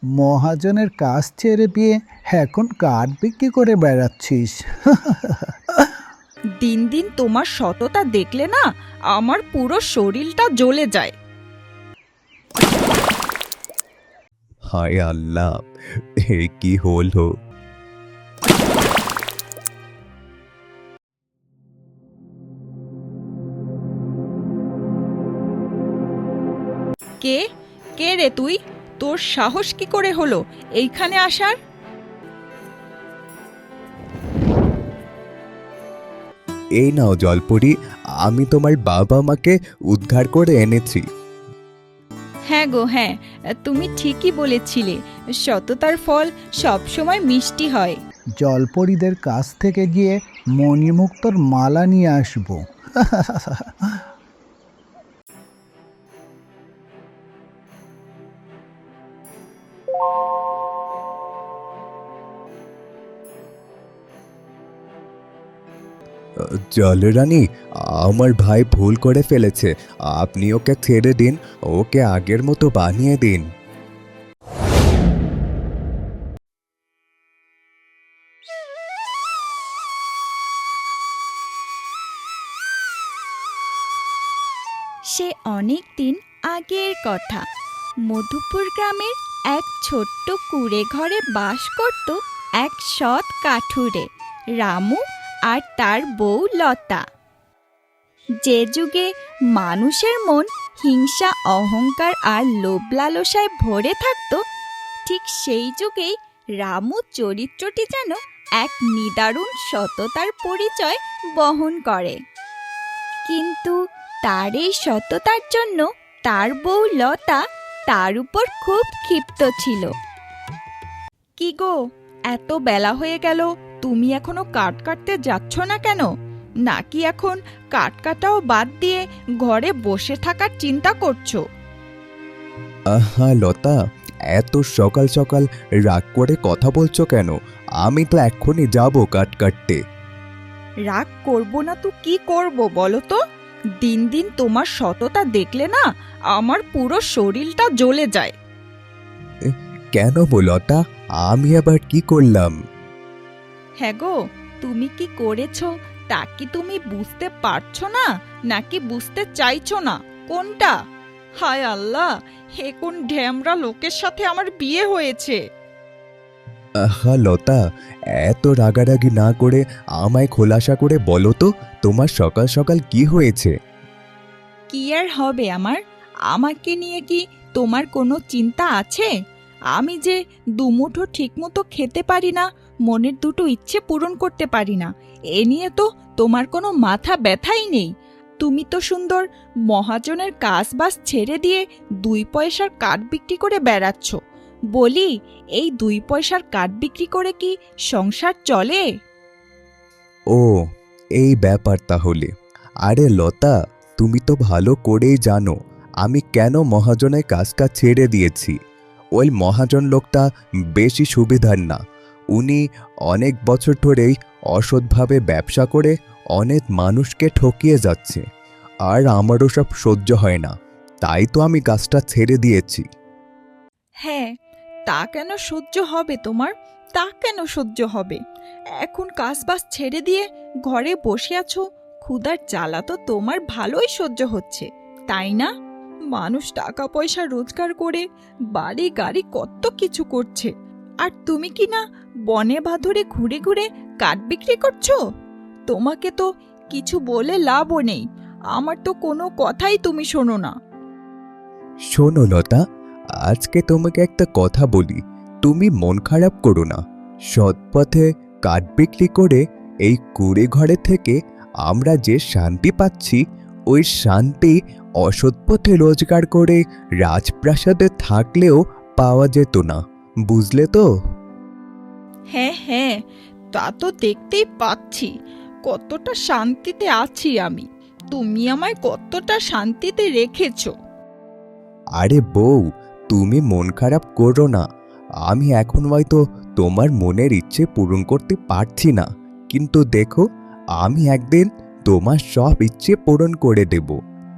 মহাজনের কাজ ছেড়ে দিয়ে এখন কাঠ বিক্রি করে বেড়াচ্ছিস? দিন দিন তোমার সততা দেখলে না আমার পুরো শরীরটা জ্বলে যায়। হায় আল্লাহ, এ কি হলো? কে কে রে তুই? তোর সাহস কি করে হলো এইখানে আসার? এই নাও জলপরি, আমি তোমার বাবা মাকে উদ্ধার করে এনেছি। হ্যাঁ গো হ্যাঁ, তুমি ঠিকই বলেছিলে, সততার ফল সবসময় মিষ্টি হয়। জলপরীদের কাছ থেকে গিয়ে মণিমুক্তর মালা নিয়ে আসবো। জলরানী, আমার ভাই ভুল করে ফেলেছে, আপনি ওকে ছেড়ে দিন, ওকে আগের মতো বানিয়ে দিন। সে অনেক দিন আগের কথা। মধুপুর গ্রামের এক ছোট্ট কুঁড়ে ঘরে বাস করত এক সৎ কাঠুরে, রামু আর তার বউ লতা। যে যুগে মানুষের মন হিংসা, অহংকার আর লোভ লালসায় ভরে থাকত, ঠিক সেই যুগেই রামু চরিত্রটি যেন এক নিদারুণ সততার পরিচয় বহন করে। কিন্তু তার এই সততার জন্য তার বউ লতা তার উপর খুব ক্ষিপ্ত ছিল। কি গো, এত বেলা হয়ে গেল, তুমি এখনো কাঠ কাটতে যাচ্ছ না কেন? নাকি এখন কাঠ কাটাও বাদ দিয়ে ঘরে বসে থাকার চিন্তা করছো? আহা লতা, এত সকাল সকাল রাগ করে কথা বলছো কেন? আমি তো এক্ষুনি যাব কাঠ কাটতে। রাগ করব না তো কি করব বলো তো? দিন দিন তোমার সততা দেখলে না আমার পুরো শরীরটা জ্বলে যায়। কেন লতা, আমি আবার কি করলাম? হ্যাঁ গো, তুমি কি করেছো তা কি তুমি বুঝতে পারছো না, নাকি বুঝতে চাইছো না? কোনটা? হায় আল্লাহ, হে কোন ঢ্যামরা লোকের সাথে আমার বিয়ে হয়েছে! আহা লতা, এত রাগারাগি না করে আমায় খোলাসা করে বলো তো, তোমার সকাল সকাল কি হয়েছে? কি আর হবে আমার? আমাকে নিয়ে কি তোমার কোনো চিন্তা আছে? আমি যে দুমুঠো ঠিকমতো খেতে পারি না, মনের দুটো ইচ্ছে পূরণ করতে পারি না, এ নিয়ে তো তোমার কোনো মাথা ব্যথাই নেই। তুমি তো সুন্দর মহাজনের কাজবাজ ছেড়ে দিয়ে 2 পয়সার কাঠ বিক্রি করে বেড়াচ্ছ। বলি, এই 2 পয়সার কাঠ বিক্রি করে কি সংসার চলে? ও, এই ব্যাপার তাহলে। আরে লতা, তুমি তো ভালো করেই জানো আমি কেন মহাজনের কাজটা ছেড়ে দিয়েছি। ওই মহাজন লোকটা বেশি সুবিধার না। উনি অনেক বছর ধরেই অসৎভাবে ব্যবসা করে অনেক মানুষকে ঠকিয়ে যাচ্ছে, আর আমারও সব সহ্য হয় না, তাই তো আমি কাজটা ছেড়ে দিয়েছি। হ্যাঁ, তা কেন সহ্য হবে তোমার? তা কেন সহ্য হবে? এখন কাজবাজ ছেড়ে দিয়ে ঘরে বসে আছো, ক্ষুধার জ্বালা তো তোমার ভালোই সহ্য হচ্ছে, তাই না? মানুষ টাকা পয়সা রোজগার করে বাড়ি গাড়ি কত কিছু করছে, আর তুমি কি না বনে বাঁধরে ঘুরে ঘুরে কাঠ বিক্রি করছো? তোমাকে তো কিছু বলে লাভও নেই, আমার তো কোনো কথাই তুমি শোনো না। শোনো লতা, আজকে তোমাকে একটা কথা বলি, তুমি মন খারাপ করো না। সৎ পথে কাঠ বিক্রি করে এই কুঁড়ে ঘরে থেকে আমরা যে শান্তি পাচ্ছি, ওই শান্তি অসৎ পথে রোজগার করে রাজপ্রাসাদে থাকলেও পাওয়া যেত না, বুঝলে তো? হ্যাঁ হ্যাঁ, তা তো দেখতেই পাচ্ছি কতটা শান্তিতে আছি আমি। তুমি আমায় কতটা শান্তিতে রেখেছো। আরে বউ, তুমি মন খারাপ করো না। আমি এখন হয়তো তোমার মনের ইচ্ছে পূরণ করতে পারছি না, কিন্তু দেখো, আমি একদিন তোমার সব ইচ্ছে পূরণ করে দেব,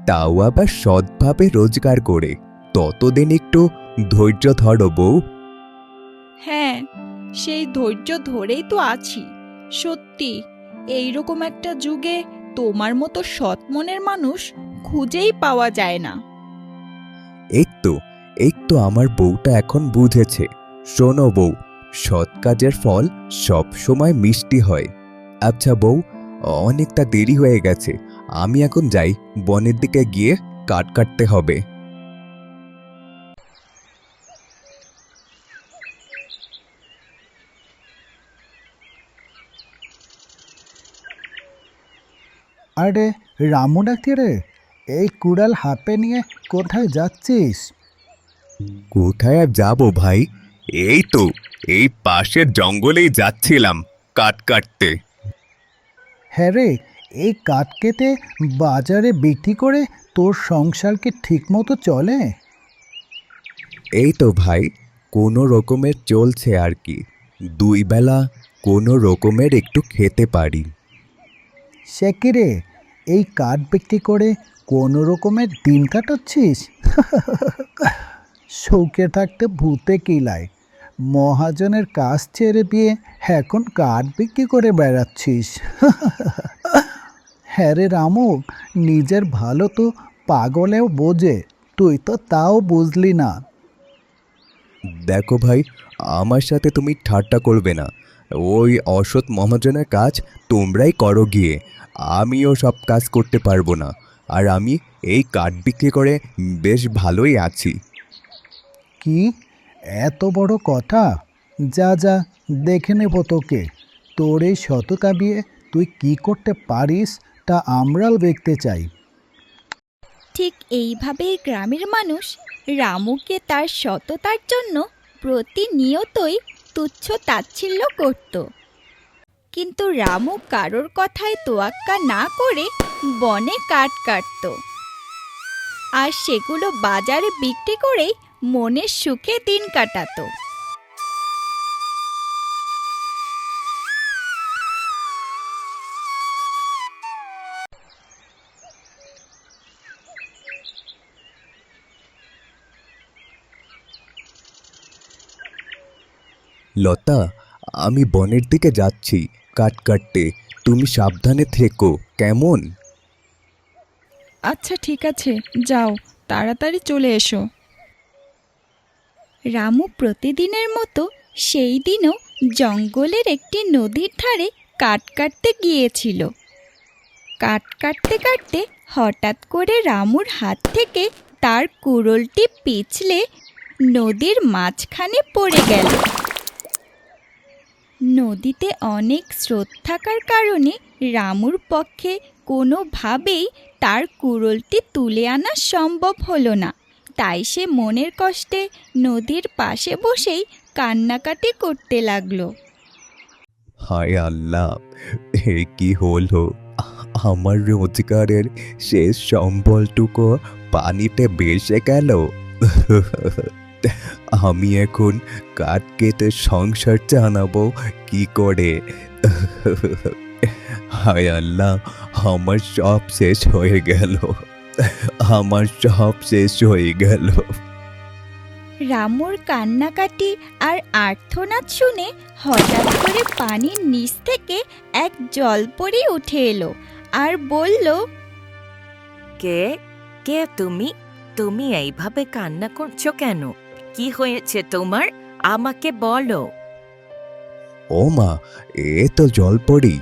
তাও আবার সৎভাবে রোজগার করে। ততদিন একটু ধৈর্য ধরো বউ। হ্যাঁ, সেই ধৈর্য ধরেই তো আছি। সত্যি, এইরকম একটা যুগে তোমার মতো সৎ মনের মানুষ খুঁজেই পাওয়া যায় না। এই তো আমার বউটা এখন বুঝেছে। শোনো বউ, সৎ কাজের ফল সব সময় মিষ্টি হয়। আচ্ছা বউ, অনেকটা দেরি হয়ে গেছে, আমি এখন যাই, বনের দিকে গিয়ে কাঠ কাটতে হবে। আরে রামু ডাকছে রে, এই কুড়াল হাতে নিয়ে কোথায় যাচ্ছিস? কোথায় আর যাবো ভাই, এই তো এই পাশের জঙ্গলেই যাচ্ছিলাম কাঠ কাটতে। হ্যাঁ রে, এই কাঠ কেটে বাজারে বিক্রি করে তোর সংসার কি ঠিকমতো চলে? এই তো ভাই, কোনো রকমের চলছে আর কি, দুই বেলা কোনো রকমের একটু খেতে পারি। সে কি রে, এই কাঠ বিক্রি করে কোনো রকমের দিন কাটাচ্ছিস? শৌকে থাকতে ভূতে কিলায়, মহাজনের কাজ ছেড়ে দিয়ে এখন কাঠ বিক্রি করে বেড়াচ্ছিস। হ্যাঁ রে রামু, নিজের ভালো তো পাগলেও বোঝে, তুই তো তাও বুঝলি না। দেখো ভাই, আমার সাথে তুমি ঠাট্টা করবে না। ওই অসৎ মহাজনের কাজ তোমরাই করো গিয়ে, আমিও সব কাজ করতে পারবো না। আর আমি এই কাঠ বিক্রি করে বেশ ভালোই আছি। কি এত বড় কথা? যা যা, দেখে নেব তোকে। তোর এই সততা দিয়ে তুই কি করতে পারিস তা আমরাও দেখতে চাই। ঠিক এইভাবেই গ্রামের মানুষ রামুকে তার সততার জন্য প্রতিনিয়তই তুচ্ছ তাচ্ছিল্য করত। কিন্তু রামু কারোর কথায় তোয়াক্কা না করে বনে কাঠ কাটত, আর সেগুলো বাজারে বিক্রি করেই মনের সুখে দিন কাটাতো। লতা, আমি বনের দিকে যাচ্ছি কাঠ কাটতে, তুমি সাবধানে থেকো কেমন? আচ্ছা ঠিক আছে, যাও, তাড়াতাড়ি চলে এসো। রামু প্রতিদিনের মতো সেই দিনও জঙ্গলের একটি নদীর ধারে কাঠ কাটতে গিয়েছিল। কাঠ কাটতে কাটতে হঠাৎ করে রামুর হাত থেকে তার কুড়োলটি পিছলে নদীর মাঝখানে পড়ে গেল। নদীতে অনেক স্রোত থাকার কারণে রামুর পক্ষে কোনোভাবেই তার কুড়োলটি তুলে আনা সম্ভব হলো না। তাই সে মনের কষ্টে নদীর পাশে বসেই কান্নাকাটি করতে লাগলো। হায় আল্লাহ, এ কি হলো, আমার রোজগারের শেষ সম্বলটুকু পানিতে ভেসে গেল। আমি এখন কাঠ কেটে সংসার চালাবো কি করে? হায় আল্লাহ, আমার সব শেষ হয়ে গেল, আমার সব শেষ হয়ে গেল। রামুর কান্নাকাটি আর আর্তনাদ শুনে হঠাৎ করে পানির নিচ থেকে এক জলপরি উঠে এলো আর বলল, কে কে তুমি? তুমি এইভাবে কান্না করছো কেন? কি হয়েছে তোমার? আমাকে বলো। ও মা, এ তো জলপরি।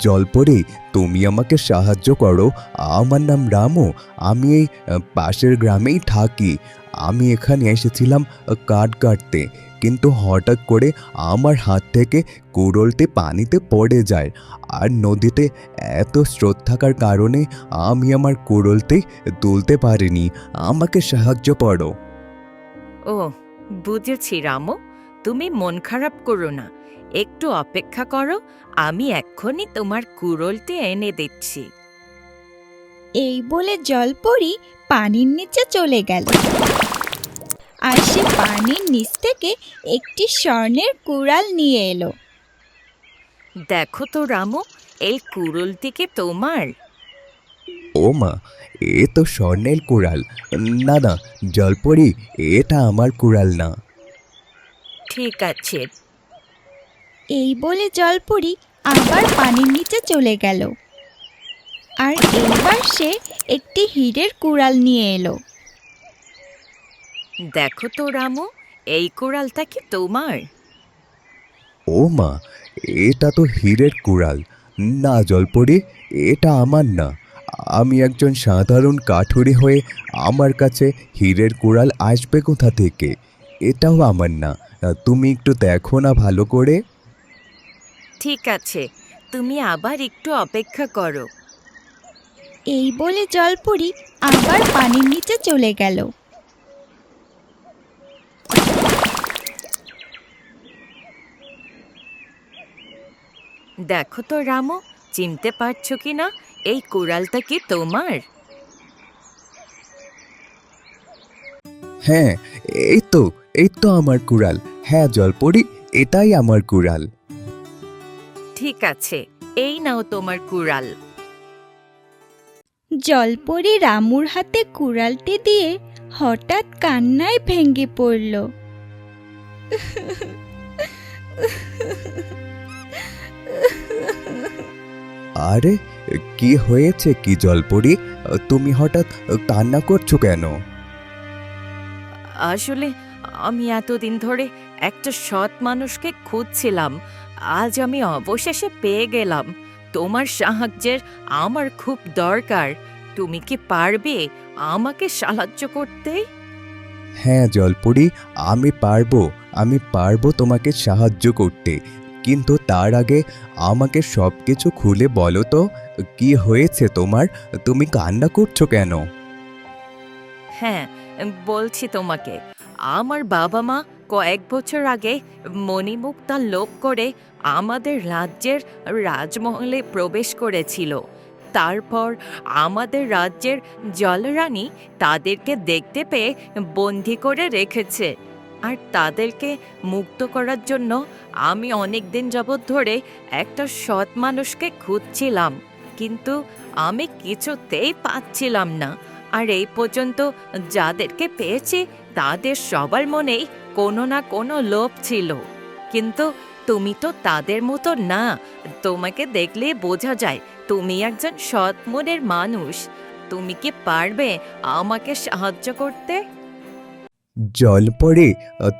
জলপরি, তুমি আমাকে সাহায্য করো। আমার নাম রামু, আমি এই পাশের গ্রামেই থাকি। আমি এখানে এসেছিলাম কাঠ কাটতে, কিন্তু হঠাৎ করে আমার হাত থেকে কুড়োলটি পানিতে পড়ে যায়, আর নদীতে এত স্রোত থাকার কারণে আমি আমার কুড়োলটি তুলতে পারিনি। আমাকে সাহায্য করো। ও, বুঝেছি রামু, তুমি মন খারাপ করো না, একটু অপেক্ষা করো, আমি এক্ষুনি তোমার কুড়োলটি এনে দিচ্ছি। এই বলে জলপরি পানির নিচে চলে গেল, আর সে পানির নিচ থেকে একটি স্বর্ণের কুড়াল নিয়ে এলো। দেখো তো রামু, এই কুড়োলটিকে তোমার। ও মা, এ তো স্বর্ণের কুড়াল। না না জলপরি, এটা আমার কুড়াল না। ঠিক আছে। এই বলে জলপরি আবার পানির নিচে চলে গেল। আর এইবার সে একটি হীরের কুড়াল নিয়ে এলো। দেখো তো রামু, এই কুড়ালটা কি তোমার? ও মা, এটা তো হীরের কুড়াল। না জলপরি, এটা আমার না। আমি একজন সাধারণ কাঠুরে হয়ে আমার কাছে হীরের কুড়াল আসবে কোথা থেকে? এটাও আমার না। তুমি একটু দেখো না ভালো করে। ঠিক আছে, তুমি আবার একটু অপেক্ষা করো। এই বলে জলপরি আবার পানির নিচে চলে গেল। দেখো তো রামু, চিনতে পারছো কি না এই কুড়ালটা কি তোমার? হ্যাঁ, এই তো আমার কুড়াল। হ্যাঁ জলপরি, এটাই আমার কুড়াল। ঠিক আছে, এই নাও তোমার কুড়াল। জলপরি রামুর হাতে কুড়ালটি দিয়ে হঠাৎ কান্নায় ভেঙে পড়ল। আরে, কি হয়েছে কি জলপরি? তুমি হঠাৎ কান্না করছো কেন? আসলে আমি এতদিন ধরে একটা সৎ মানুষকে খুঁজছিলাম। আজ আমি অবশেষে পেয়ে গেলাম। তোমার সাহায্যের আমার খুব দরকার। তুমি কি পারবে আমাকে সাহায্য করতে? হ্যাঁ জলপরি, আমি পারবো তোমাকে সাহায্য করতে। কিন্তু তার আগে আমাকে সবকিছু খুলে বলো তো, কি হয়েছে তোমার? তুমি কান্না করছো কেন? হ্যাঁ, বলছি তোমাকে। আমার বাবা মা কয়েক বছর আগে মণিমুক্তা লোভ করে আমাদের রাজ্যের রাজমহলে প্রবেশ করেছিল। তারপর আমাদের রাজ্যের জলরানী তাদেরকে দেখতে পেয়ে বন্দি করে রেখেছে। আর তাদেরকে মুক্ত করার জন্য আমি অনেক দিন যাবৎ ধরে একটা সৎ মানুষকে খুঁজছিলাম, কিন্তু আমি কিছুতেই পাচ্ছিলাম না। আর এই পর্যন্ত যাদেরকে পেয়েছি তাদের সবার মনেই কোনো না কোনো লোভ ছিল। কিন্তু তুমি তো তাদের মতো না। তোমাকে দেখলে বোঝা যায় তুমি একজন সৎ মনের মানুষ। তুমি কি পারবে আমাকে সাহায্য করতে? জলপরি,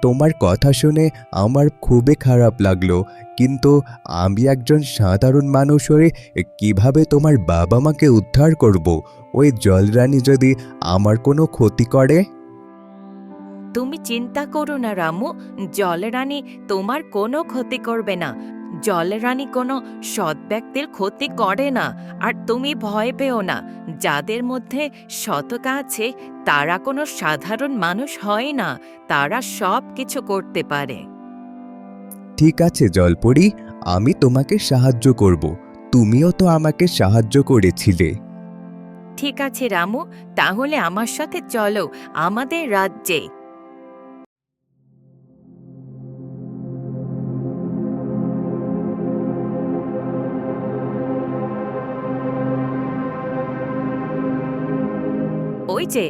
তোমার কথা শুনে আমার খুবই খারাপ লাগলো, কিন্তু আমি একজন সাধারণ মানুষ হয়ে কিভাবে তোমার বাবা মাকে উদ্ধার করব? ওই জলরানী যদি আমার কোনো ক্ষতি করে? তুমি চিন্তা করো না রামু, জলরানী তোমার কোনো ক্ষতি করবে না। জলরানী কোনো সৎ ব্যক্তির ক্ষতি করে না। আর তুমি ভয় পেও না। যাদের মধ্যে সততা আছে তারা কোনো সাধারণ মানুষ হয় না, তারা সব কিছু করতে পারে। ঠিক আছে জলপরি, আমি তোমাকে সাহায্য করব। তুমিও তো আমাকে সাহায্য করেছিলে। ঠিক আছে রামু, তাহলে আমার সাথে চলো আমাদের রাজ্যে। ওই যে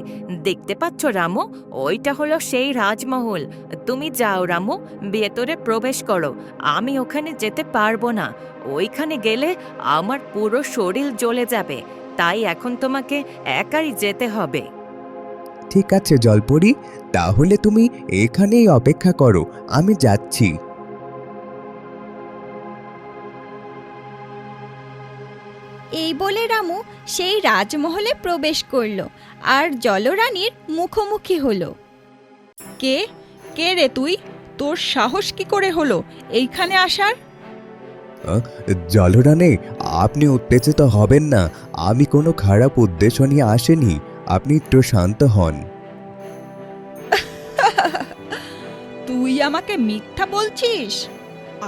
দেখতে পাচ্ছ রামু, ওইটা হলো সেই রাজমহল। তুমি যাও রামু, ভেতরে প্রবেশ করো। আমি ওখানে যেতে পারবো না। ওইখানে গেলে আমার পুরো শরীর জ্বলে যাবে। তাই এখন তোমাকে একাই যেতে হবে। ঠিক আছে জলপরি, তাহলে তুমি এখানেই অপেক্ষা করো, আমি যাচ্ছি। এই বলে রামু সেই রাজমহলে প্রবেশ করল আর জলরানীর মুখোমুখি হলো। কে কে রে তুই? তোর সাহস কি করে হলো এইখানে আসার? জলরানী, আপনি উত্তেজিত হবেন না। আমি কোনো খারাপ উদ্দেশ্য নিয়ে আসিনি। আপনি একটু শান্ত হন। তুই আমাকে মিথ্যা বলছিস?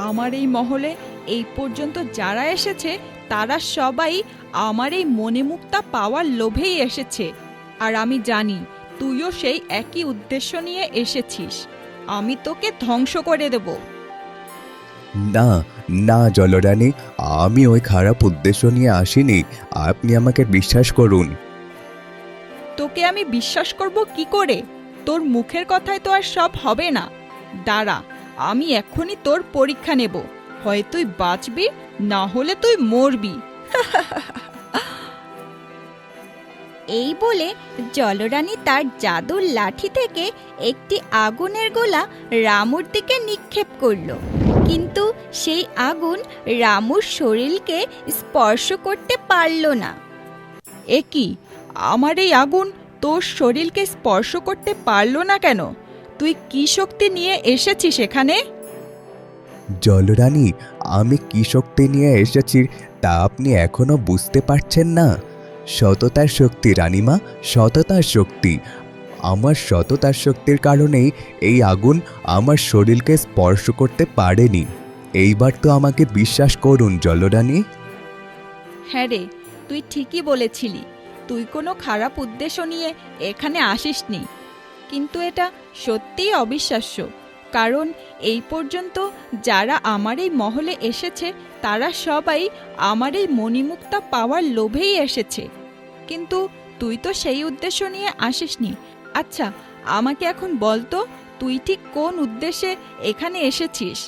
আমার এই মহলে এই পর্যন্ত যারা এসেছে তারা সবাই আমার এই মণিমুক্তা পাওয়ার লোভেই এসেছে। আর আমি জানি তুইও সেই একই উদ্দেশ্য নিয়ে এসেছিস। আমি তোকে ধ্বংস করে দেব। না না জলরানী, আমি ওই খারাপ উদ্দেশ্য নিয়ে আসিনি। আপনি আমাকে বিশ্বাস করুন। তোকে আমি বিশ্বাস করব কি করে? তোর মুখের কথায় তো আর সব হবে না। দাঁড়া, আমি এখনই তোর পরীক্ষা নেব, হয় তুই বাঁচবি না হলে তুই মরবি। এই বলে জলরানী তার জাদুর লাঠি থেকে একটি আগুনের গোলা রামুর দিকে নিক্ষেপ করলো, কিন্তু সেই আগুন রামুর শরীরকে স্পর্শ করতে পারল না। এ কি, আমার এই আগুন তোর শরীরকে স্পর্শ করতে পারলো না কেন? তুই কি শক্তি নিয়ে এসেছিস এখানে? জলরানী, আমি কি শক্তি নিয়ে এসেছি তা আপনি এখনো বুঝতে পারছেন না? সততার শক্তি রানীমা, সততার শক্তি। আমার সততার শক্তির কারণেই এই আগুন আমার শরীরকে স্পর্শ করতে পারেনি। এইবার তো আমাকে বিশ্বাস করুন জলরানী। হ্যাঁ রে, তুই ঠিকই বলেছিলি। তুই কোনো খারাপ উদ্দেশ্য নিয়ে এখানে আসিসনি, কিন্তু এটা সত্যিই অবিশ্বাস্য। কারণ এই পর্যন্ত যারা আমার এই মহলে এসেছে তারা সবাই আমার এই মণিমুক্তা পাওয়ার লোভেই এসেছে, কিন্তু তুই তো সেই উদ্দেশ্য নিয়ে আসিসনি। আচ্ছা, আমাকে এখন বল তো, তুই ঠিক কোন উদ্দেশ্যে এখানে এসেছিস?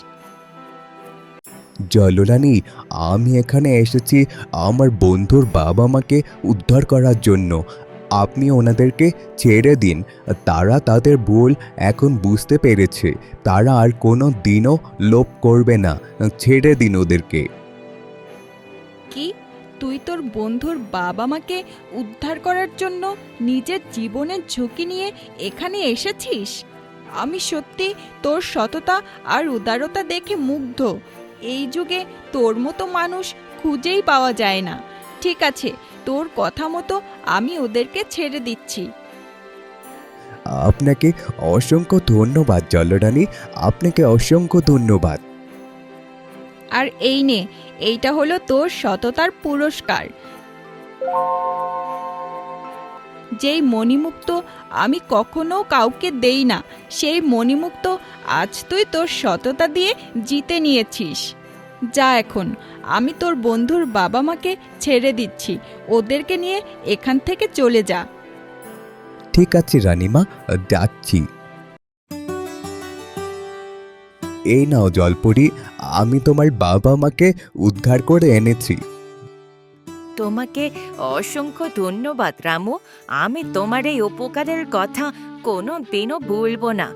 জলরানী, আমি এখানে এসেছি আমার বন্ধুর বাবা মাকে উদ্ধার করার জন্য। আপনি ওনাদেরকে ছেড়ে দিন। তারা তাদের ভুল এখন বুঝতে পেরেছে। তারা আর কোনো দিনও লোভ করবে না। ছেড়ে দিন ওদেরকে। কি, তুই তোর বন্ধুর বাবা মাকে উদ্ধার করার জন্য নিজের জীবনের ঝুঁকি নিয়ে এখানে এসেছিস? আমি সত্যি তোর সততা আর উদারতা দেখে মুগ্ধ। এই যুগে তোর মতো মানুষ খুঁজেই পাওয়া যায় না। ঠিক আছে, তোর কথা মতো আমি ওদেরকে ছেড়ে দিচ্ছি। আপনাকে অসংখ্য ধন্যবাদ জলরানী, আপনাকে অসংখ্য ধন্যবাদ। আর এই নে, এইটা হলো তোর সততার পুরস্কার। যেই মণিমুক্ত আমি কখনো কাউকে দেই না, সেই মণিমুক্ত আজ তুই তোর সততা দিয়ে জিতে নিয়েছিস। যা, এখন আমি তোর বন্ধুর বাবা মাকে ছেড়ে দিচ্ছি। ওদেরকে নিয়ে এখান থেকে চলে যা। ঠিক আছে রানীমা, যাচ্ছি। এই নাও জলপরি, আমি তোমার বাবা মাকে উদ্ধার করে এনেছি। তোমাকে অসংখ্য ধন্যবাদ রামু। আমি তোমার এই উপকারের কথা কোনো দিনও ভুলব না।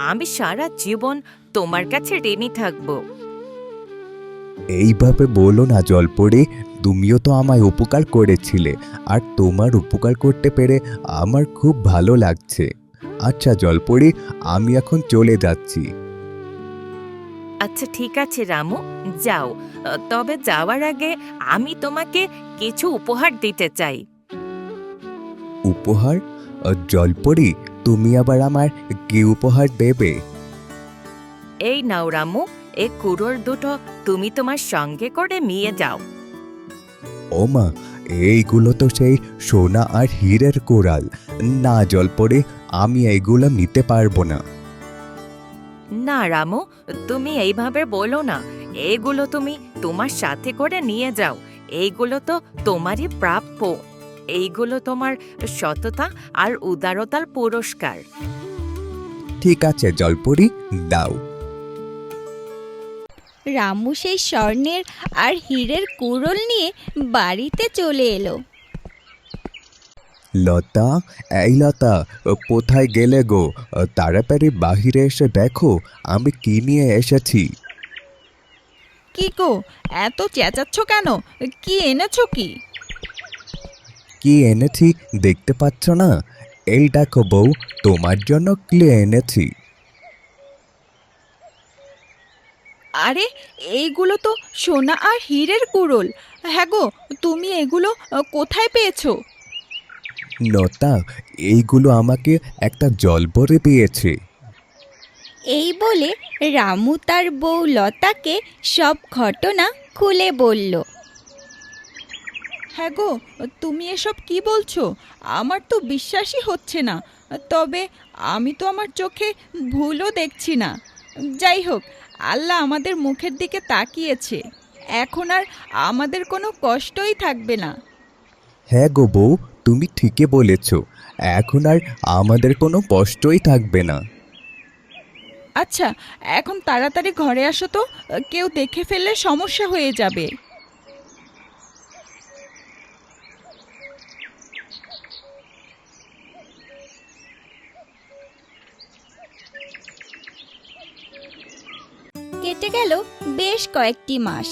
আমি সারা জীবন তোমার কাছে ঋণী থাকবো। এইভাবে বলো না জলপরি, তুমিও তো আমায় উপকার করেছিলে, আর তোমার উপকার করতে পেরে আমার খুব ভালো লাগছে। আচ্ছা জলপরি, আমি এখন চলে যাচ্ছি। আচ্ছা ঠিক আছে রামু, যাও। তবে যাওয়ার আগে আমি তোমাকে কিছু উপহার দিতে চাই। উপহার? জলপরি, তুমি আবার আমার কি উপহার দেবে? এই নাও রামু, এই কুড়োর দুটো তুমি তোমার সঙ্গে করে নিয়ে যাও। ওমা, এইগুলো তো সেই সোনা আর হীরের কোরাল। না জলপরি, আমি এইগুলো নিতে পারবো না। না রামু, তুমি এইভাবে বলো না। এগুলো তুমি তোমার সাথে করে নিয়ে যাও। এইগুলো তো তোমারই প্রাপ্য। এইগুলো তোমার সততা আর উদারতার পুরস্কার। ঠিক আছে জলপরি, দাও। রামু সেই স্বর্ণের আর হীরের কুড়োল নিয়ে বাড়িতে চলে এলো। লতা, এই লতা, কোথায় গেলে গো? তাড়াতাড়ি বাহিরে এসে দেখো আমি কি নিয়ে এসেছি। কি গো, এত চেঁচাচ্ছ কেন? কি এনেছো কি? কি এনেছি দেখতে পাচ্ছ না? এই দেখো বউ, তোমার জন্য কি এনেছি। আরে, এইগুলো তো সোনা আর হীরের কুড়োল। হ্যাঁ গো, তুমি এগুলো কোথায় পেয়েছো? লতা, এইগুলো আমাকে একটা জলপরি দিয়েছে। এই বলে রামু তার বউ লতাকে সব ঘটনা খুলে বলল। হ্যাঁ গো, তুমি এসব কি বলছো? আমার তো বিশ্বাসই হচ্ছে না। তবে আমি তো আমার চোখে ভুলও দেখছি না। যাই হোক, আল্লাহ আমাদের মুখের দিকে তাকিয়েছে। এখন আর আমাদের কোনো কষ্টই থাকবে না। হ্যাঁ গো বউ, তুমি ঠিকই বলেছ। এখন আর আমাদের কোনো কষ্টই থাকবে না। আচ্ছা, এখন তাড়াতাড়ি ঘরে আসো তো, কেউ দেখে ফেললে সমস্যা হয়ে যাবে। কেটে গেল বেশ কয়েকটি মাস।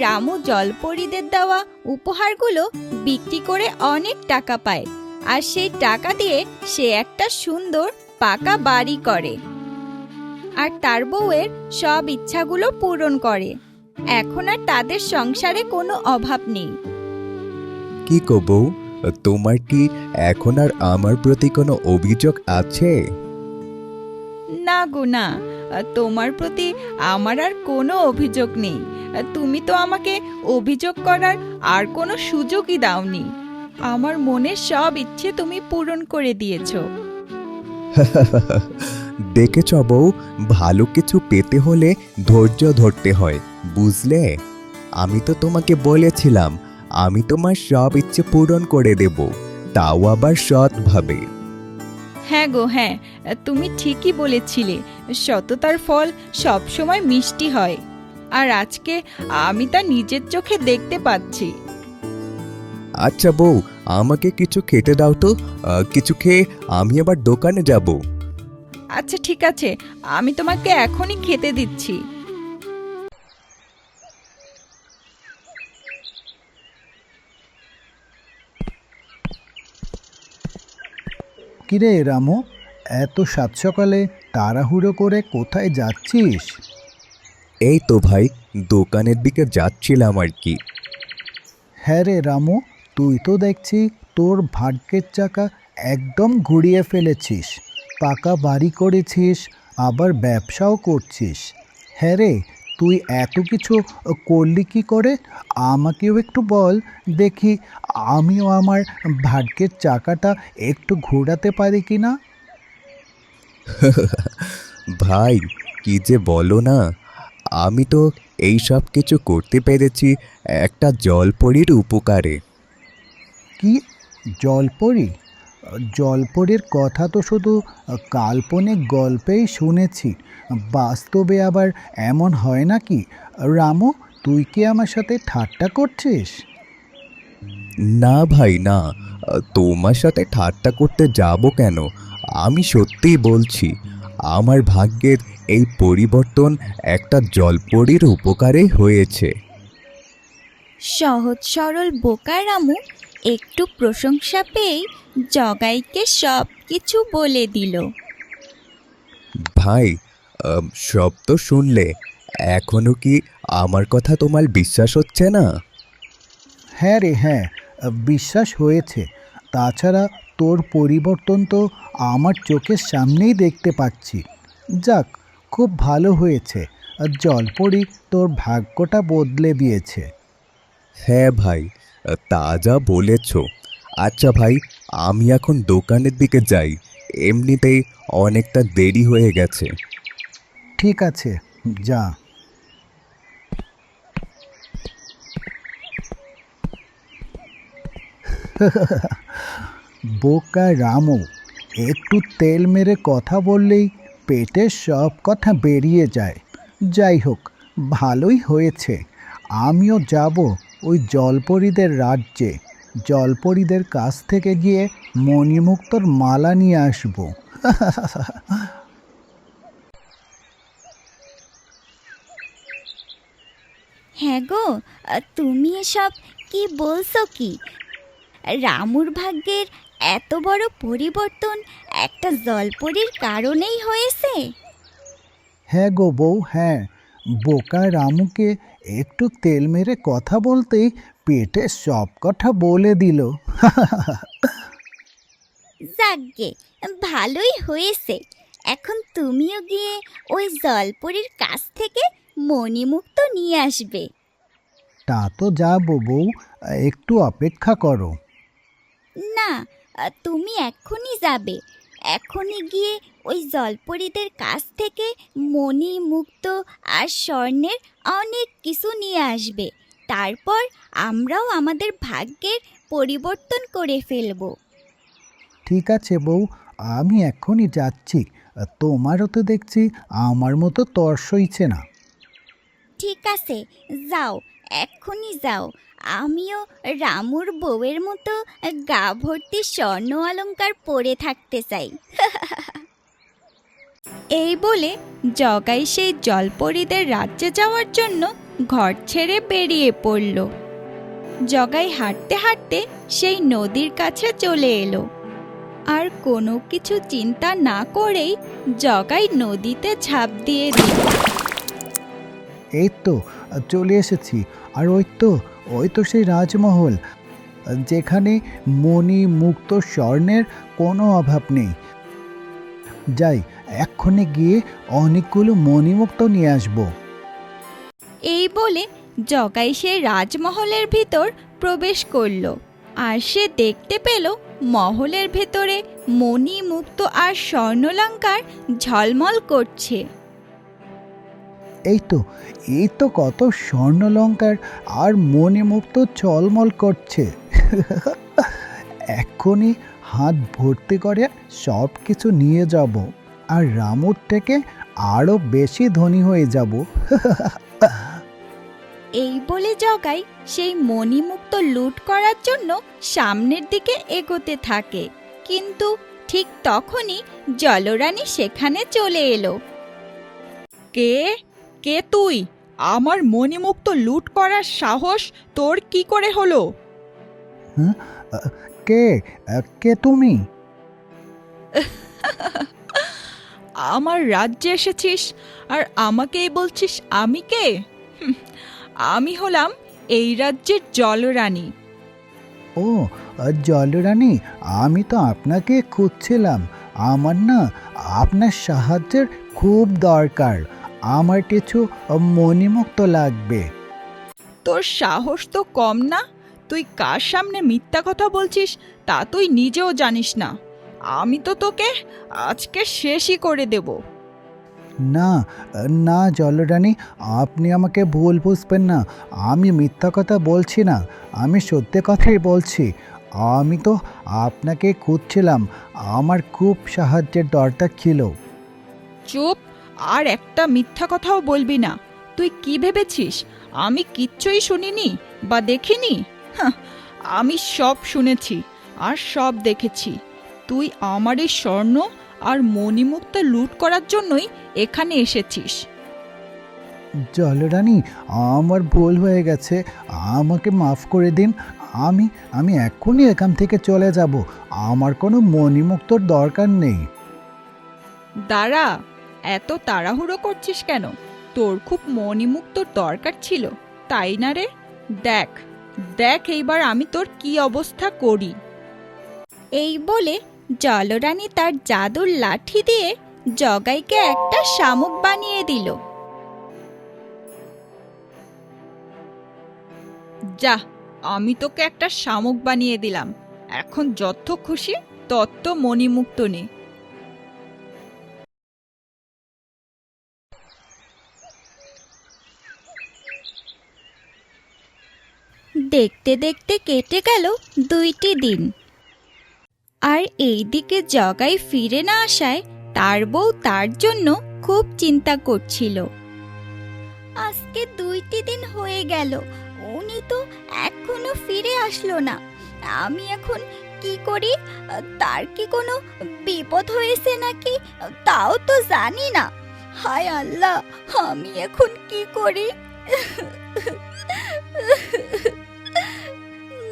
রামু জলপরীদের দেওয়া উপহারগুলো বিক্রি করে অনেক টাকা পায়, আর সেই টাকা দিয়ে সে একটা সুন্দর পাকা বাড়ি করে আর তার বউয়ের সব ইচ্ছাগুলো পূরণ করে। এখন আর তাদের সংসারে কোনো অভাব নেই। কি গো বউ, তোমার কি এখন আর আমার প্রতি কোনো অভিযোগ আছে? না গো না, তোমার প্রতি আমার আর কোনো অভিযোগ নেই। তুমি তো আমাকে অভিযোগ করার আর কোনো সুযোগই দাওনি। আমার মনের সব ইচ্ছে তুমি পূরণ করে দিয়েছো। দেখেছ বউ, ভালো কিছু পেতে হলে ধৈর্য ধরতে হয়, বুঝলে? আমি তো তোমাকে বলেছিলাম আমি তোমার সব ইচ্ছে পূরণ করে দেব, তাও আবার সৎভাবে। হ্যাঁ গো হ্যাঁ, তুমি ঠিকই বলেছিলে, সততার ফল সবসময় মিষ্টি হয়। আর আজকে আমি তা নিজের চোখে দেখতে পাচ্ছি। আচ্ছা বউ, আমাকে কিছু খেতে দাও তো, কিছু খেয়ে আমি আবার দোকানে যাব। আচ্ছা ঠিক আছে, আমি তোমাকে এখনই খেতে দিচ্ছি। কিরে রামু, এত সাত সকালে তাড়াহুড়ো করে কোথায় যাচ্ছিস? এই তো ভাই, দোকানের দিকে যাচ্ছিলাম আর কি। হ্যাঁ রে রামু, তুই তো দেখছি তোর ভাগ্যের চাকা একদম ঘুরিয়ে ফেলেছিস। পাকা বাড়ি করেছিস, আবার ব্যবসাও করছিস। হ্যাঁ রে, তুই এত কিছু করলি কি করে? আমাকেও একটু বল দেখি, আমিও আমার ভাগ্যের চাকাটা একটু ঘোরাতে পারি কি না। ভাই, কি যে বলো না, আমি তো এই সব কিছু করতে পেরেছি একটা জলপরীর উপকারে। কি জলপরি? জলপরির কথা তো শুধু কাল্পনিক গল্পেই শুনেছি, বাস্তবে আবার এমন হয় নাকি? রামু, তুই কি আমার সাথে ঠাট্টা করছিস? না ভাই না, তোমার সাথে ঠাট্টা করতে যাব কেন? আমি সত্যিই বলছি, আমার ভাগ্যের এই পরিবর্তন একটা জলপরীর উপকারে হয়েছে। সহজ সরল বোকা রামু একটু প্রশংসা পেয়েই জগাইকে সব কিছু বলে দিল। ভাই, সব তো শুনলে, এখনো কি আমার কথা তোমার বিশ্বাস হচ্ছে না? হ্যাঁ রে হ্যাঁ, বিশ্বাস হয়েছে। তাছাড়া তোর পরিবর্তন তো আমার চোখের সামনেই দেখতে পাচ্ছি। যাক, খুব ভালো হয়েছে, জলপরি তোর ভাগ্যটা বদলে দিয়েছে। হ্যাঁ ভাই, তা যা বলেছ। আচ্ছা ভাই, আমি এখন দোকানের দিকে যাই, এমনিতেই অনেকটা দেরি হয়ে গেছে। ঠিক আছে, যা। বোকা রামু, একটু তেল মেরে কথা বললেই পেটের সব কথা বেরিয়ে যায়। যাই হোক, ভালোই হয়েছে। আমিও যাব ওই জলপরীদের রাজ্যে, জলপরীদের কাছ থেকে গিয়ে মণিমুক্তর মালা নিয়ে আসবো। হ্যাঁ গো, তুমি এসব কি বলছো কি? রামুর ভাগ্যের এত বড় পরিবর্তন একটা জলপরীর কারণেই হয়েছে? হ্যাঁ গো বউ, হ্যাঁ। বোকা রামুকে একটু তেল মেরে কথা বলতেই পেটের সব কথা বলে দিল। যাকগে, ভালোই হয়েছে। এখন তুমিও গিয়ে ওই জলপরীর কাছ থেকে মণিমুক্ত নিয়ে আসবে। তা তো যাবো বউ, একটু অপেক্ষা করো। না, তুমি এক্ষুনি যাবে। এখনই গিয়ে ওই জলপরীদের কাছ থেকে মণি মুক্ত আর স্বর্ণের অনেক কিছু নিয়ে আসবে। তারপর আমরাও আমাদের ভাগ্যের পরিবর্তন করে ফেলব। ঠিক আছে বউ, আমি এক্ষুনি যাচ্ছি। তোমারও তো দেখছি আমার মতো তর সইছে না। ঠিক আছে, যাও, এক্ষুনি যাও। আমিও রামুর বউয়ের মতো গা ভর্তি স্বর্ণ অলংকার পরে থাকতে চাই। এই বলে জগাই সেই জলপরীদের রাজ্যে যাওয়ার জন্য ঘর ছেড়ে বেরিয়ে পড়ল। জগাই হাঁটতে হাঁটতে সেই নদীর কাছে চলে এলো। আর কোনো কিছু চিন্তা না করেই জগাই নদীতে ঝাঁপ দিয়ে দিল। এই তো চলে এসেছি। আর ওই তো সেই রাজমহল, যেখানে মণি মুক্ত স্বর্ণের কোনো অভাব নেই। যাই, এক্ষুনি গিয়ে অনেকগুলো মণিমুক্ত নিয়ে আসবো। এই বলে জগাই সে রাজমহলের ভিতর প্রবেশ করল। আর সে দেখতে পেল মহলের ভেতরে মণি মুক্ত আর স্বর্ণলঙ্কার ঝলমল করছে। এই তো কত স্বর্ণলঙ্কার আর মণিমুক্ত ঝলমল করছে। এক্ষুনি হাত ভর্তি করে সব কিছু নিয়ে যাব, আর রামুর থেকে আরও বেশি ধনী হয়ে যাব। এই বলে জগাই সেই মণিমুক্ত লুট করার জন্য সামনের দিকে এগোতে থাকে। কিন্তু ঠিক তখনই জলরানী সেখানে চলে এলো। কে কে তুই? আমার মণিমুক্ত লুট করার সাহস তোর কি করে হলো? কে কে তুমি? আমার রাজ্যে এসেছিস আর আমাকেই বলছিস আমি কে? আমি হলাম এই রাজ্যের জলরানী। ও জলরানী, আমি তো আপনাকে খুঁজছিলাম। আমার না আপনার সাহায্যের খুব দরকার। আমার কিছু মণিমুক্ত লাগবে। তোর সাহস তো কম না? তুই কার সামনে মিথ্যা কথা বলছিস তা তুই নিজেও জানিস না। আমি তো তোকে আজকে শেষই করে দেব। না না জলরানী, আপনি আমাকে ভুল বুঝবেন না। আমি মিথ্যা কথা বলছি না, আমি সত্যি কথাই বলছি। আমি তো আপনাকে খুঁজছিলাম, আমার খুব সাহায্যের দরকার ছিল। চুপ! আর একটা মিথ্যা কথাও বলবি না। তুই কি ভেবেছিস আমি কিচ্ছুই শুনিনি বা দেখিনি? হাহ, আমি সব শুনেছি আর সব দেখেছি। তুই আমার এই স্বর্ণ আর মণিমুক্ত লুট করার জন্যই এখানে এসেছিস। জলরানী, আমার ভুল হয়ে গেছে, আমাকে মাফ করে দিন। আমি এক্ষুনি এখান থেকে চলে যাব। আমার কোনো মণিমুক্তর দরকার নেই। দাঁড়া, এত তাড়াহুড়ো করছিস কেন? তোর খুব মণিমুক্তর দরকার ছিল, তাই না রে? দেখ দেখ এইবার আমি তোর কি অবস্থা করি। এই বলে জলরানী তার জাদুর লাঠি দিয়ে জগাইকে একটা শামুক বানিয়ে দিল। যা, আমি তোকে একটা শামুক বানিয়ে দিলাম। এখন যত খুশি তত মণিমুক্ত নে। দেখতে দেখতে কেটে গেল 2টি দিন। আর এইদিকে জগাই ফিরে না আসায় তার বউ তার জন্য খুব চিন্তা করছিল। আজকে 2টি দিন হয়ে গেল, উনি তো এখনো ফিরে আসলো না। আমি এখন কি করি? তার কি কোনো বিপদ হয়েছে নাকি তাও তো জানি না। হায় আল্লাহ, আমি এখন কি করি?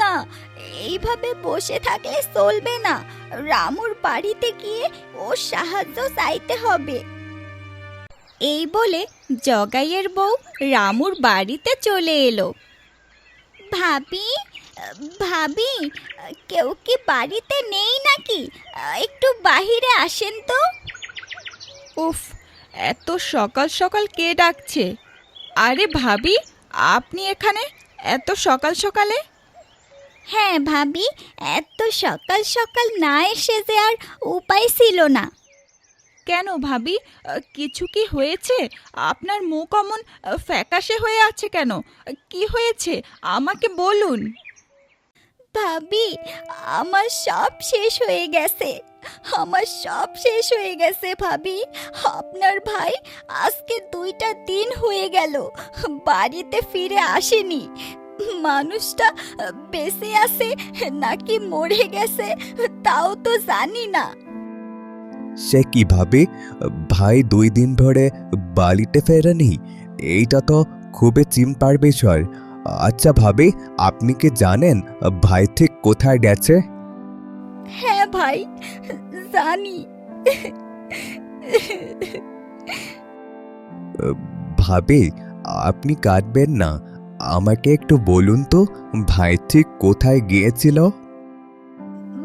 না, এইভাবে বসে থাকলে চলবে না। রামুর বাড়িতে গিয়ে ওর সাহায্য চাইতে হবে। এই বলে জগাইয়ের বউ রামুর বাড়িতে চলে এলো। ভাবি, ভাবি, কেউ কি বাড়িতে নেই নাকি? একটু বাহিরে আসেন তো। উফ, এত সকাল সকাল কে ডাকছে? আরে ভাবি, আপনি এখানে এত সকাল সকালে? হ্যাঁ ভাবি, এত সকাল সকাল না এসে যে আর উপায় ছিল না। কেন ভাবি, কিছু কি হয়েছে? আপনার মুখ অমন ফ্যাকাশে হয়ে আছে কেন? কি হয়েছে আমাকে বলুন। ভাবি, আমার সব শেষ হয়ে গেছে। আমার সব শেষ হয়ে গেছে ভাবি। আপনার ভাই আজকে 2টা দিন হয়ে গেল বাড়িতে ফিরে আসেনি। মানুষটা বেঁচে আছে নাকি মরে গেছে তাও তো জানি না। সে কিভাবে? ভাই 2 দিন ধরে বাড়িতে ফেরেনি? এইটা তো খুবই চিন্তার বিষয়। আচ্ছা ভাবি, আপনি কি জানেন ভাই ঠিক কোথায় গেছে? হ্যাঁ ভাই, জানি। ভাবি, আপনি কাঁদবেন না, আমাকে একটু বলুন তো ভাই ঠিক কোথায় গিয়েছিল?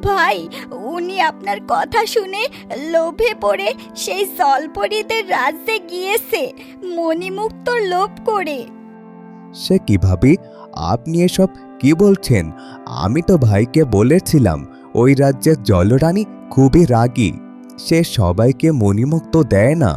ভাই, উনি আপনার কথা শুনে লোভে পড়ে সেই জলপরীদের রাজ্যে গিয়েছে মণিমুক্ত লোভ করে। সে কিভাবে? আপনি এসব কি বলছেন? আমি তো ভাইকে বলেছিলাম ওই রাজ্যের জলরানী খুবই রাগী, সে সবাইকে মণিমুক্ত দেয় না।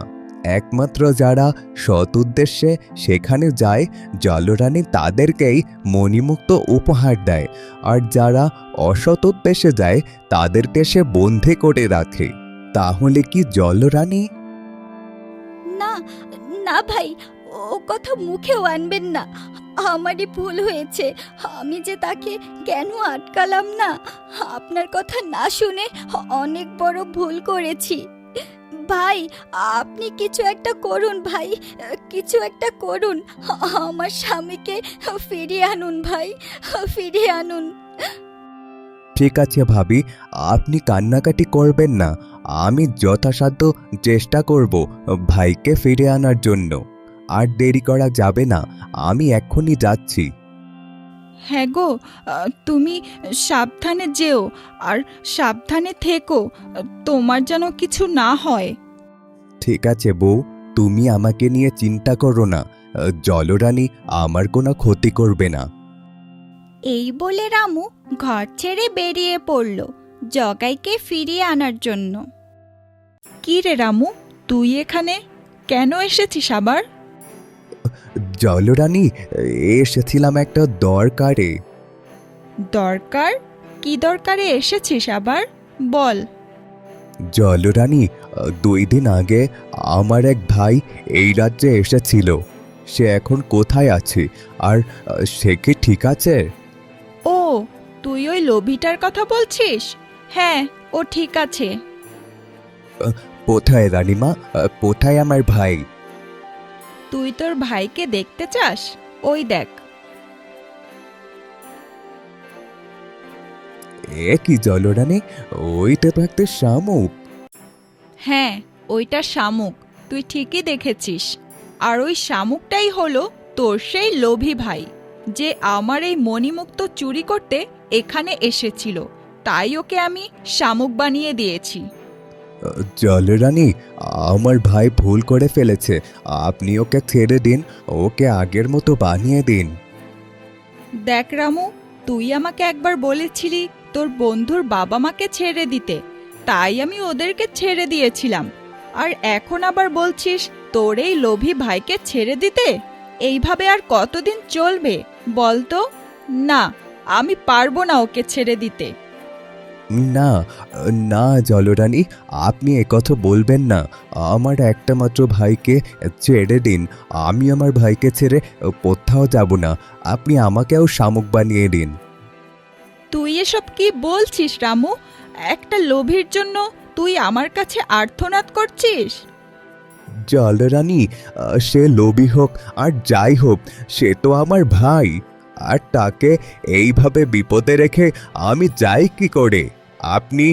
একমাত্র যারা সৎ উদ্দেশ্যে সেখানে যায় জলরানী তাদেরকেই মণিমুক্ত উপহার দেয়, আর যারা অসৎ উদ্দেশ্যে যায় তাদেরকে সে বন্দি করে রাখে। তাহলে কি জলরানী? না না ভাই, ও কথা মুখেও আনবেন না। আমারই ভুল হয়েছে, আমি যে তাকে কেন আটকালাম না। আপনার কথা না শুনে অনেক বড় ভুল করেছি। ভাই, আপনি কিছু একটা করুন ভাই, কিছু একটা করুন। আমার স্বামীকে ফিরিয়ে আনুন ভাই, ফিরিয়ে আনুন। ঠিক আছে ভাবি, আপনি কান্নাকাটি করবেন না, আমি যথাসাধ্য চেষ্টা করব ভাইকে ফিরে আনার জন্য। আর দেরি করা যাবে না, আমি এক্ষুনি যাচ্ছি। হ্যাঁ গো, তুমি সাবধানে যেও আর সাবধানে থেকো, তোমার যেন কিছু না হয়। ঠিক আছে বউ, তুমি আমাকে নিয়ে চিন্তা করো না, জলরানী আমার কোনো ক্ষতি করবে না। এই বলে রামু ঘর ছেড়ে বেরিয়ে পড়ল জগাইকে ফিরিয়ে আনার জন্য। কি রে রামু, তুই এখানে কেন এসেছিস আবার? জলরানী, এসেছিলাম একটা দরকারে। দরকার? কি দরকারে এসেছিস আবার, বল। জলরানী, 2 দিন আগে আমার এক ভাই এই রাজ্যে এসেছিল, সে এখন কোথায় আছে আর সে কি ঠিক আছে? ও, তুই ওই লোভিটার কথা বলছিস? হ্যাঁ, ও ঠিক আছে। কোথায় রানীমা, কোথায় আমার ভাই? তুই তোর ভাইকে দেখতে চাস? ওই দেখ। এ কি জলরানী, ওইটা তো একটা শামুক। হ্যাঁ, ওইটা শামুক, তুই ঠিকই দেখেছিস। আর ওই শামুকটাই হলো তোর সেই লোভী ভাই, যে আমার এই মণিমুক্ত চুরি করতে এখানে এসেছিল, তাই ওকে আমি শামুক বানিয়ে দিয়েছি। জলরানী, আমার ভাই ভুল করে ফেলেছে, আপনি ওকে ছেড়ে দিন, ওকে আগের মতো বানিয়ে দিন। দেখ রামু, তুই আমাকে একবার বলেছিলি তোর বন্ধুর বাবা মাকে ছেড়ে দিতে, তাই আমি ওদেরকে ছেড়ে দিয়েছিলাম। আর এখন আবার বলছিস তোর এই লোভী ভাইকে ছেড়ে দিতে? এইভাবে আর কতদিন চলবে বল তো? না, আমি পারবো না ওকে ছেড়ে দিতে। না না জলরানী, আপনি একথা বলবেন না, আমার একটা মাত্র ভাইকে ছেড়ে দিন। আমি আমার ভাইকে ছেড়ে কোথাও যাব না, আপনি আমাকেও শামুক বানিয়ে দিন। তুই এসব কি বলছিস রামু? একটা লোভীর জন্য তুই আমার কাছে আর্তনাদ করছিস? জলরানী, সে লোভী হোক আর যাই হোক, সে তো আমার ভাই, আর তাকে এইভাবে বিপদে রেখে আমি যাই কি করে? আপনি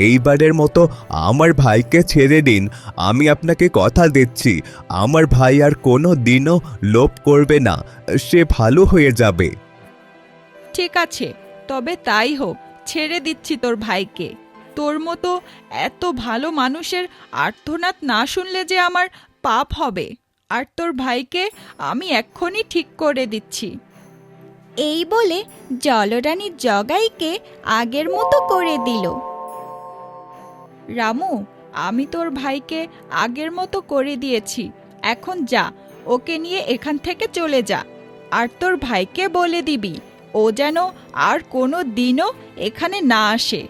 এইবারের মতো আমার ভাইকে ছেড়ে দিন, আমি আপনাকে কথা দিচ্ছি আমার ভাই আর কোনো দিনও লোভ করবে না, সে ভালো হয়ে যাবে। ঠিক আছে, তবে তাই হোক, ছেড়ে দিচ্ছি তোর ভাইকে। তোর মতো এত ভালো মানুষের আর্তনাদ না শুনলে যে আমার পাপ হবে। আর তোর ভাইকে আমি এক্ষুনি ঠিক করে দিচ্ছি। এই বলে জলরানী জগাইকে আগের মতো করে দিল। রামু, আমি তোর ভাইকে আগের মতো করে দিয়েছি, এখন যা, ওকে নিয়ে এখান থেকে চলে যা। আর তোর ভাইকে বলে দিবি ও যেন আর কোনো দিনও এখানে না আসে।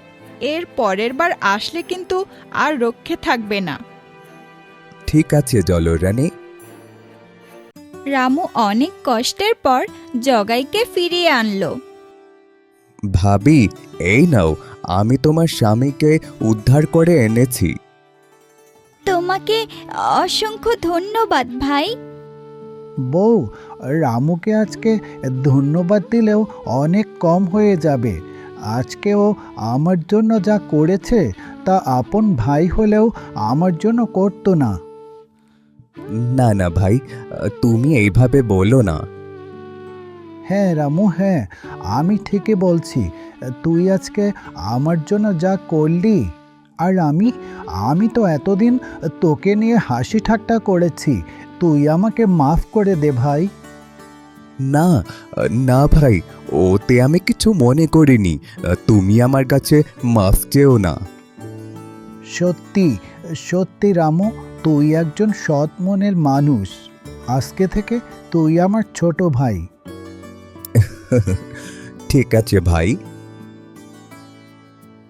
এর পরের বার আসলে কিন্তু আর রক্ষে থাকবে না। ঠিক আছে জলরানী। রামু অনেক কষ্টের পর জগাইকে ফিরিয়ে আনলো। ভাবি, এই নাও, আমি তোমার স্বামীকে উদ্ধার করে এনেছি। তোমাকে অসংখ্য ধন্যবাদ ভাই। বউ, রামুকে আজকে ধন্যবাদ দিলেও অনেক কম হয়ে যাবে। আজকে ও আমার জন্য যা করেছে তা আপন ভাই হলেও আমার জন্য করতো না। না না ভাই, তুমি এইভাবে বলো না। হ্যাঁ রামু, হ্যাঁ, আমি ঠিকই বলছি। তুই আজকে আমার জন্য যা করলি, আর আমি তো এতদিন তোকে নিয়ে হাসি ঠাট্টা করেছি। তুই আমাকে মাফ করে দে ভাই। না না ভাই, ওতে আমি কিছু মনে করিনি। তুমি আমার কাছে মাফ চেও না। সত্যি সত্যি রামু, তুই একজন সৎ মনের মানুষ। আজকে থেকে তুই আমার ছোট ভাই। ঠিক আছে ভাই।